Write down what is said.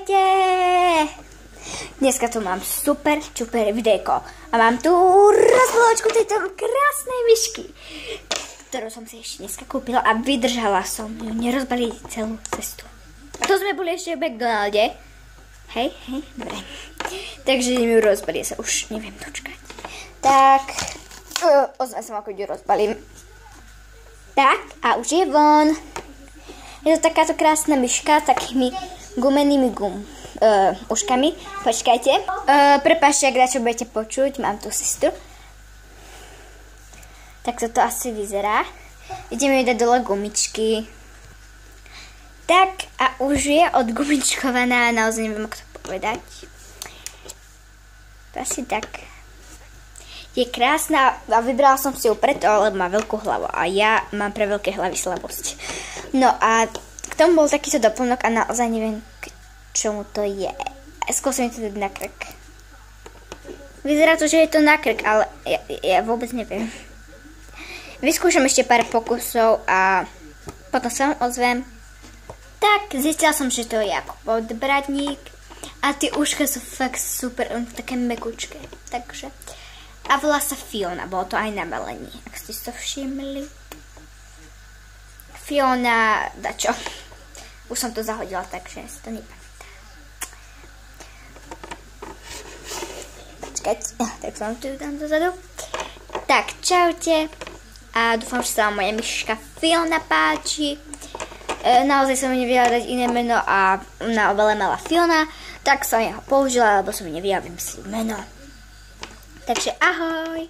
Čaute! Dneska tu mám super videjko. A mám tu rozboločku tejto krásnej myšky, ktorú som si ešte dneska kúpila a vydržala som ju nerozbaliť celú cestu. A to sme boli ešte v McDonalde. Hej, dobre. Takže idem ju rozbaliť, sa už neviem dočkať. Tak, ozvem sa, ako ju rozbalím. Tak, a už je von. Je to takáto krásna myška s takými gumenými uškami. Počkajte. Prepáčte, ak dačo budete počuť, mám tu sestru. Tak toto asi vyzerá. Ideme ju dať dole gumičky. Tak, a už je odgumičkovaná, naozaj neviem, ako to povedať. Asi tak. Je krásna a vybrala som si ju preto, lebo má veľkú hlavu a ja mám pre veľké hlavy slabosť. No a k tomu bol takýto doplnok a naozaj neviem, k čomu to je. Skúsim to dať na krk. Vyzerá to, že je to na krk, ale ja vôbec neviem. Vyskúšam ešte pár pokusov a potom sa ozvem. Tak, zistila som, že to je ako podbradník a tie uška sú fakt super, také mekučké. Takže... A volá sa Fiona, bolo to aj na balení, ak ste to všimli. Fiona, dačo. Už som to zahodila, takže si to nepamätá. Počkajte, tak som tu dám dozadu. Tak, čaute. A dúfam, že sa vám moja myška Fiona páči. Naozaj som mi nevedela dať iné meno a na obale mala Fiona, tak som ho použila, lebo som nevedela vymyslieť meno. Takže ahoj!